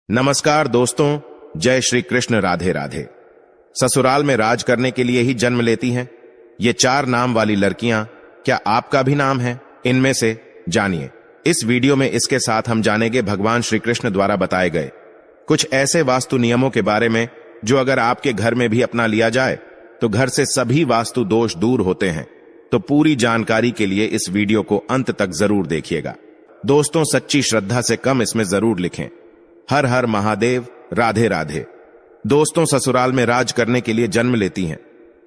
नमस्कार दोस्तों, जय श्री कृष्ण, राधे राधे। ससुराल में राज करने के लिए ही जन्म लेती हैं ये 4 नाम वाली लड़कियां। क्या आपका भी नाम है इनमें से? जानिए इस वीडियो में। इसके साथ हम जानेंगे भगवान श्री कृष्ण द्वारा बताए गए कुछ ऐसे वास्तु नियमों के बारे में जो अगर आपके घर में भी अपना लिया जाए तो घर से सभी वास्तु दोष दूर होते हैं। तो पूरी जानकारी के लिए इस वीडियो को अंत तक जरूर देखिएगा। दोस्तों, सच्ची श्रद्धा से कम इसमें जरूर लिखें हर हर महादेव, राधे राधे। दोस्तों, ससुराल में राज करने के लिए जन्म लेती हैं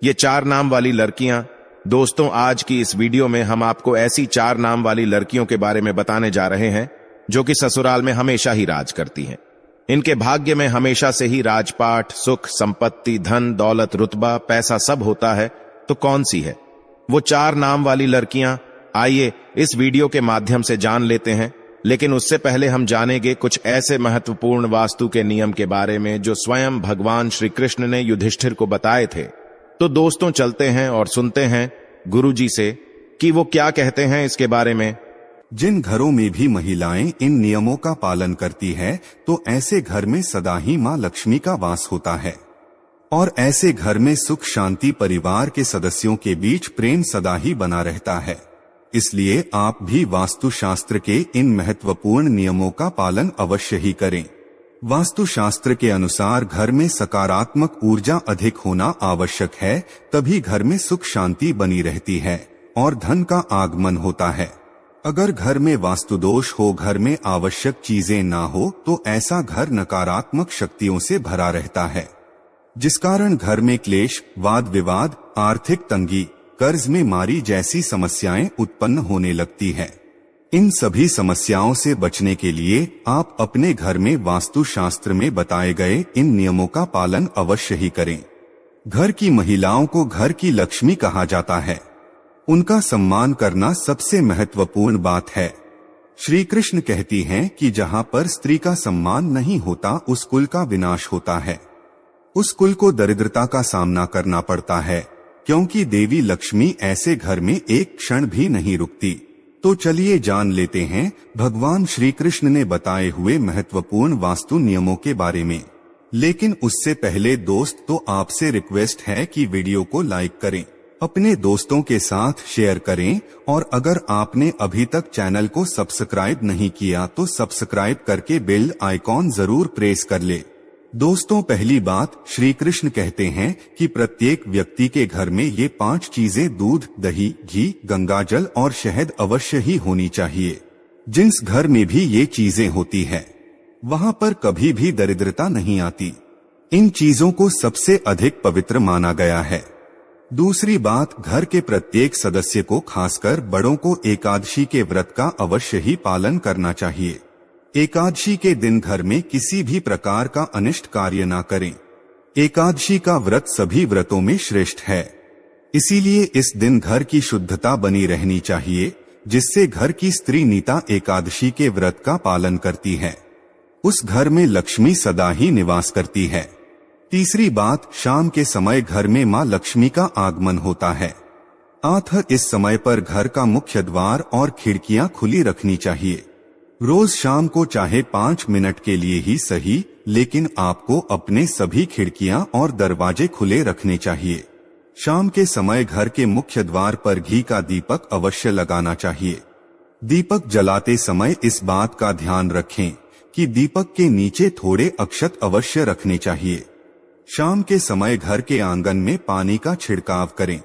ये 4 नाम वाली लड़कियां। दोस्तों, आज की इस वीडियो में हम आपको ऐसी 4 नाम वाली लड़कियों के बारे में बताने जा रहे हैं जो कि ससुराल में हमेशा ही राज करती हैं। इनके भाग्य में हमेशा से ही राजपाट, सुख, संपत्ति, धन, दौलत, रुतबा, पैसा सब होता है। तो कौन सी है वो 4 नाम वाली लड़कियां? आइए इस वीडियो के माध्यम से जान लेते हैं। लेकिन उससे पहले हम जानेंगे कुछ ऐसे महत्वपूर्ण वास्तु के नियम के बारे में जो स्वयं भगवान श्री कृष्ण ने युधिष्ठिर को बताए थे। तो दोस्तों, चलते हैं और सुनते हैं गुरुजी से कि वो क्या कहते हैं इसके बारे में। जिन घरों में भी महिलाएं इन नियमों का पालन करती है तो ऐसे घर में सदा ही मां लक्ष्मी का वास होता है और ऐसे घर में सुख शांति, परिवार के सदस्यों के बीच प्रेम सदा ही बना रहता है। इसलिए आप भी वास्तुशास्त्र के इन महत्वपूर्ण नियमों का पालन अवश्य ही करें। वास्तुशास्त्र के अनुसार घर में सकारात्मक ऊर्जा अधिक होना आवश्यक है, तभी घर में सुख शांति बनी रहती है और धन का आगमन होता है। अगर घर में वास्तु दोष हो, घर में आवश्यक चीजें ना हो तो ऐसा घर नकारात्मक शक्तियों से भरा रहता है, जिस कारण घर में क्लेश, वाद विवाद, आर्थिक तंगी, कर्ज में मारी जैसी समस्याएं उत्पन्न होने लगती है। इन सभी समस्याओं से बचने के लिए आप अपने घर में वास्तुशास्त्र में बताए गए इन नियमों का पालन अवश्य ही करें। घर की महिलाओं को घर की लक्ष्मी कहा जाता है। उनका सम्मान करना सबसे महत्वपूर्ण बात है। श्री कृष्ण कहती हैं कि जहां पर स्त्री का सम्मान नहीं होता उस कुल का विनाश होता है, उस कुल को दरिद्रता का सामना करना पड़ता है, क्योंकि देवी लक्ष्मी ऐसे घर में एक क्षण भी नहीं रुकती। तो चलिए जान लेते हैं भगवान श्री कृष्ण ने बताए हुए महत्वपूर्ण वास्तु नियमों के बारे में। लेकिन उससे पहले दोस्त, तो आपसे रिक्वेस्ट है कि वीडियो को लाइक करें, अपने दोस्तों के साथ शेयर करें और अगर आपने अभी तक चैनल को सब्सक्राइब नहीं किया तो सब्सक्राइब करके बेल आइकॉन जरूर प्रेस कर ले। दोस्तों, पहली बात, श्री कृष्ण कहते हैं कि प्रत्येक व्यक्ति के घर में ये 5 चीजें दूध, दही, घी, गंगाजल और शहद अवश्य ही होनी चाहिए। जिस घर में भी ये चीजें होती है वहां पर कभी भी दरिद्रता नहीं आती। इन चीजों को सबसे अधिक पवित्र माना गया है। दूसरी बात, घर के प्रत्येक सदस्य को, खासकर बड़ों को एकादशी के व्रत का अवश्य ही पालन करना चाहिए। एकादशी के दिन घर में किसी भी प्रकार का अनिष्ट कार्य ना करें। एकादशी का व्रत सभी व्रतों में श्रेष्ठ है, इसीलिए इस दिन घर की शुद्धता बनी रहनी चाहिए, जिससे घर की स्त्री नीता एकादशी के व्रत का पालन करती है, उस घर में लक्ष्मी सदा ही निवास करती है। तीसरी बात, शाम के समय घर में मां लक्ष्मी का आगमन होता है, अतः इस समय पर घर का मुख्य द्वार और खिड़कियां खुली रखनी चाहिए। रोज शाम को चाहे 5 मिनट के लिए ही सही, लेकिन आपको अपने सभी खिड़कियां और दरवाजे खुले रखने चाहिए। शाम के समय घर के मुख्य द्वार पर घी का दीपक अवश्य लगाना चाहिए। दीपक जलाते समय इस बात का ध्यान रखें कि दीपक के नीचे थोड़े अक्षत अवश्य रखने चाहिए। शाम के समय घर के आंगन में पानी का छिड़काव करें।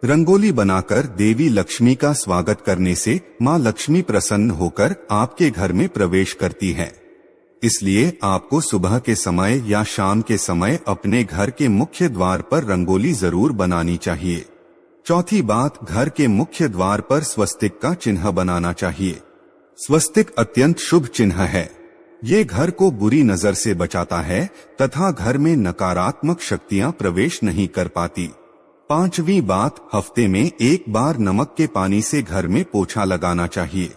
रंगोली बनाकर देवी लक्ष्मी का स्वागत करने से मां लक्ष्मी प्रसन्न होकर आपके घर में प्रवेश करती है। इसलिए आपको सुबह के समय या शाम के समय अपने घर के मुख्य द्वार पर रंगोली जरूर बनानी चाहिए। चौथी बात, घर के मुख्य द्वार पर स्वस्तिक का चिन्ह बनाना चाहिए। स्वस्तिक अत्यंत शुभ चिन्ह है। ये घर को बुरी नजर से बचाता है तथा घर में नकारात्मक शक्तियां प्रवेश नहीं कर पाती। पांचवी बात, हफ्ते में एक बार नमक के पानी से घर में पोछा लगाना चाहिए।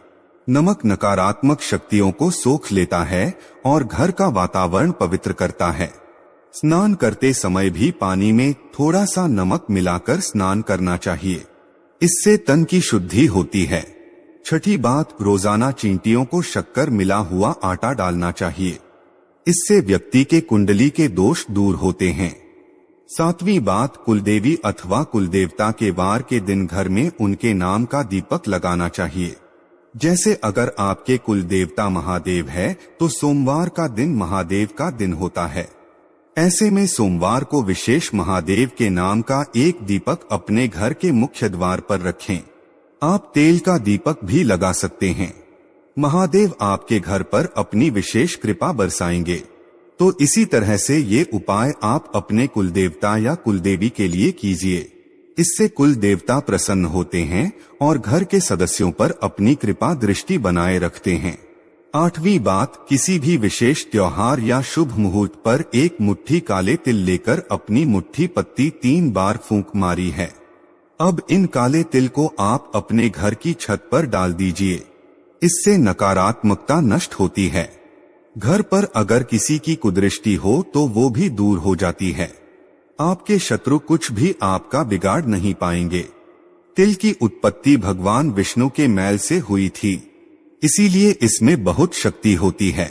नमक नकारात्मक शक्तियों को सोख लेता है और घर का वातावरण पवित्र करता है। स्नान करते समय भी पानी में थोड़ा सा नमक मिलाकर स्नान करना चाहिए, इससे तन की शुद्धि होती है। छठी बात, रोजाना चींटियों को शक्कर मिला हुआ आटा डालना चाहिए। इससे व्यक्ति के कुंडली के दोष दूर होते हैं। 7वीं बात, कुलदेवी अथवा कुलदेवता के वार के दिन घर में उनके नाम का दीपक लगाना चाहिए। जैसे अगर आपके कुलदेवता महादेव है तो सोमवार का दिन महादेव का दिन होता है। ऐसे में सोमवार को विशेष महादेव के नाम का एक दीपक अपने घर के मुख्य द्वार पर रखें। आप तेल का दीपक भी लगा सकते हैं। महादेव आपके घर पर अपनी विशेष कृपा बरसाएंगे। तो इसी तरह से ये उपाय आप अपने कुलदेवता या कुलदेवी के लिए कीजिए। इससे कुल देवता प्रसन्न होते हैं और घर के सदस्यों पर अपनी कृपा दृष्टि बनाए रखते हैं। 8वीं बात, किसी भी विशेष त्योहार या शुभ मुहूर्त पर एक मुट्ठी काले तिल लेकर अपनी मुट्ठी पत्ती 3 बार फूंक मारी है। अब इन काले तिल को आप अपने घर की छत पर डाल दीजिए। इससे नकारात्मकता नष्ट होती है। घर पर अगर किसी की कुदृष्टि हो तो वो भी दूर हो जाती है। आपके शत्रु कुछ भी आपका बिगाड़ नहीं पाएंगे। तिल की उत्पत्ति भगवान विष्णु के मैल से हुई थी, इसीलिए इसमें बहुत शक्ति होती है।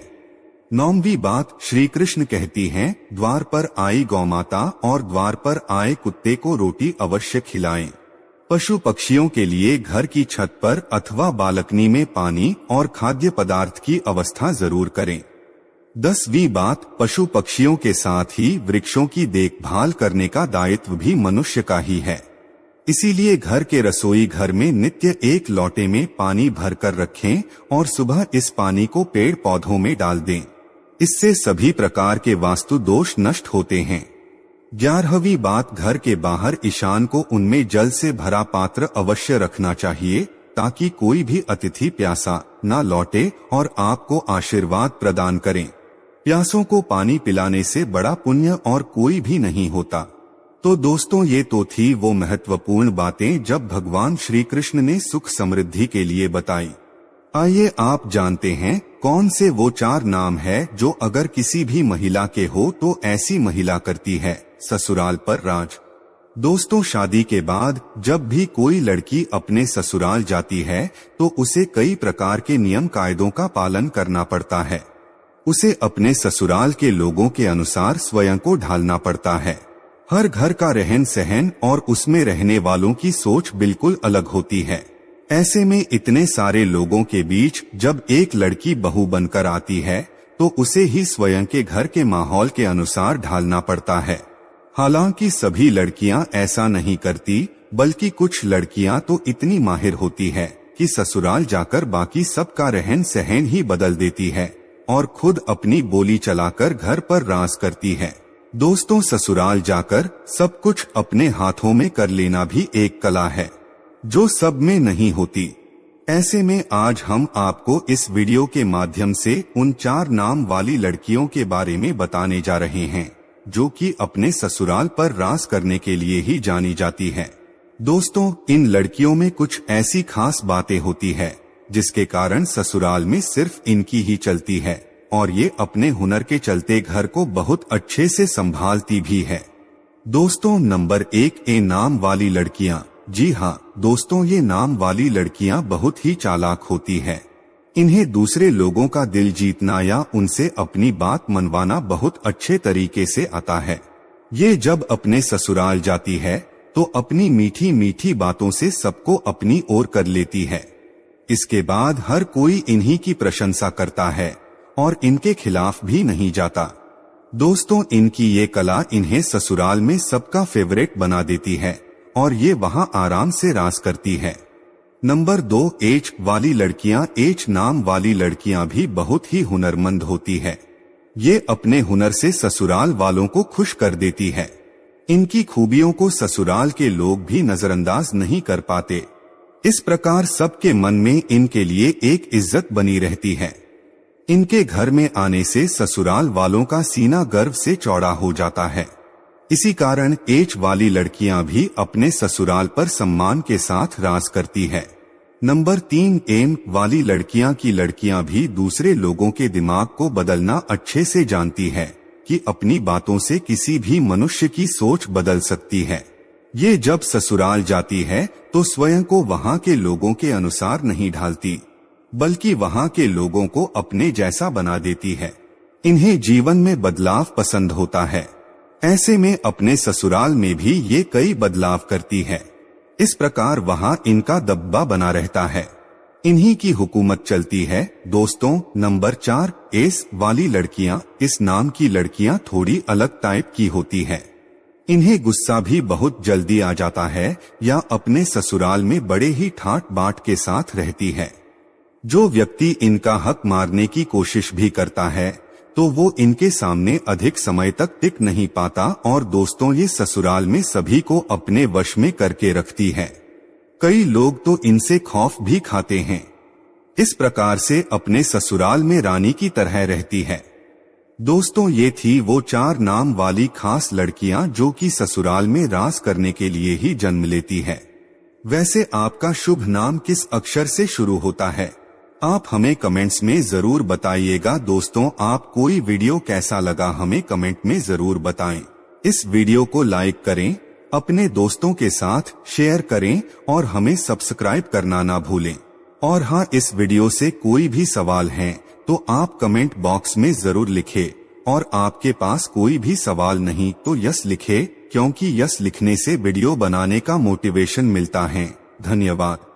9वीं बात, श्री कृष्ण कहती हैं, द्वार पर आई गौमाता और द्वार पर आए कुत्ते को रोटी अवश्य खिलाएं। पशु पक्षियों के लिए घर की छत पर अथवा बालकनी में पानी और खाद्य पदार्थ की व्यवस्था जरूर करें। 10वीं बात, पशु पक्षियों के साथ ही वृक्षों की देखभाल करने का दायित्व भी मनुष्य का ही है। इसीलिए घर के रसोई घर में नित्य एक लोटे में पानी भरकर रखें और सुबह इस पानी को पेड़ पौधों में डाल दें। इससे सभी प्रकार के वास्तु दोष नष्ट होते हैं। 11वीं बात, घर के बाहर ईशान को उनमें जल से भरा पात्र अवश्य रखना चाहिए ताकि कोई भी अतिथि प्यासा ना लौटे और आपको आशीर्वाद प्रदान करें। प्यासों को पानी पिलाने से बड़ा पुण्य और कोई भी नहीं होता। तो दोस्तों, ये तो थी वो महत्वपूर्ण बातें जब भगवान श्री कृष्ण ने सुख समृद्धि के लिए बताई। आइए आप जानते हैं कौन से वो 4 नाम है जो अगर किसी भी महिला के हो तो ऐसी महिला करती है ससुराल पर राज। दोस्तों, शादी के बाद जब भी कोई लड़की अपने ससुराल जाती है तो उसे कई प्रकार के नियम कायदों का पालन करना पड़ता है। उसे अपने ससुराल के लोगों के अनुसार स्वयं को ढालना पड़ता है। हर घर का रहन सहन और उसमें रहने वालों की सोच बिल्कुल अलग होती है। ऐसे में इतने सारे लोगों के बीच जब एक लड़की बहू बनकर आती है तो उसे ही स्वयं के घर के माहौल के अनुसार ढालना पड़ता है। हालांकि सभी लड़कियां ऐसा नहीं करती, बल्कि कुछ लड़कियां तो इतनी माहिर होती है कि ससुराल जाकर बाकी सबका रहन सहन ही बदल देती है और खुद अपनी बोली चलाकर घर पर राज करती है। दोस्तों, ससुराल जाकर सब कुछ अपने हाथों में कर लेना भी एक कला है जो सब में नहीं होती। ऐसे में आज हम आपको इस वीडियो के माध्यम से उन 4 नाम वाली लड़कियों के बारे में बताने जा रहे हैं जो कि अपने ससुराल पर राज करने के लिए ही जानी जाती है। दोस्तों, इन लड़कियों में कुछ ऐसी खास बातें होती है जिसके कारण ससुराल में सिर्फ इनकी ही चलती है और ये अपने हुनर के चलते घर को बहुत अच्छे से संभालती भी है। दोस्तों, नंबर 1, ए नाम वाली लड़कियां। जी हाँ दोस्तों, ये नाम वाली लड़कियां बहुत ही चालाक होती है। इन्हें दूसरे लोगों का दिल जीतना या उनसे अपनी बात मनवाना बहुत अच्छे तरीके से आता है। ये जब अपने ससुराल जाती है तो अपनी मीठी मीठी बातों से सबको अपनी ओर कर लेती है। इसके बाद हर कोई इन्हीं की प्रशंसा करता है और इनके खिलाफ भी नहीं जाता। दोस्तों, इनकी ये कला इन्हें ससुराल में सबका फेवरेट बना देती है और ये वहां आराम से राज करती है। नंबर 2, एच वाली लड़कियां। एच नाम वाली लड़कियां भी बहुत ही हुनरमंद होती है। ये अपने हुनर से ससुराल वालों को खुश कर देती है। इनकी खूबियों को ससुराल के लोग भी नजरअंदाज नहीं कर पाते। इस प्रकार सबके मन में इनके लिए एक इज्जत बनी रहती है। इनके घर में आने से ससुराल वालों का सीना गर्व से चौड़ा हो जाता है। इसी कारण एच वाली लड़कियां भी अपने ससुराल पर सम्मान के साथ राज करती है। नंबर 3, एम वाली लड़कियां की लड़कियां भी दूसरे लोगों के दिमाग को बदलना अच्छे से जानती है कि अपनी बातों से किसी भी मनुष्य की सोच बदल सकती है। ये जब ससुराल जाती है तो स्वयं को वहां के लोगों के अनुसार नहीं ढालती, बल्कि वहां के लोगों को अपने जैसा बना देती है। इन्हें जीवन में बदलाव पसंद होता है। ऐसे में अपने ससुराल में भी ये कई बदलाव करती है। इस प्रकार वहाँ इनका दबदबा बना रहता है, इन्हीं की हुकूमत चलती है। दोस्तों, नंबर 4, एस वाली लड़कियां। इस नाम की लड़कियां थोड़ी अलग टाइप की होती हैं। इन्हें गुस्सा भी बहुत जल्दी आ जाता है या अपने ससुराल में बड़े ही ठाट बाट के साथ रहती है। जो व्यक्ति इनका हक मारने की कोशिश भी करता है तो वो इनके सामने अधिक समय तक टिक नहीं पाता। और दोस्तों, ये ससुराल में सभी को अपने वश में करके रखती है। कई लोग तो इनसे खौफ भी खाते हैं। इस प्रकार से अपने ससुराल में रानी की तरह रहती है। दोस्तों, ये थी वो 4 नाम वाली खास लड़कियां जो कि ससुराल में राज करने के लिए ही जन्म लेती है। वैसे आपका शुभ नाम किस अक्षर से शुरू होता है? आप हमें कमेंट्स में जरूर बताइएगा। दोस्तों, आप कोई वीडियो कैसा लगा हमें कमेंट में जरूर बताएं। इस वीडियो को लाइक करें, अपने दोस्तों के साथ शेयर करें और हमें सब्सक्राइब करना ना भूलें। और हाँ, इस वीडियो से कोई भी सवाल है तो आप कमेंट बॉक्स में जरूर लिखें। और आपके पास कोई भी सवाल नहीं तो यस लिखें, क्योंकि यस लिखने से वीडियो बनाने का मोटिवेशन मिलता है। धन्यवाद।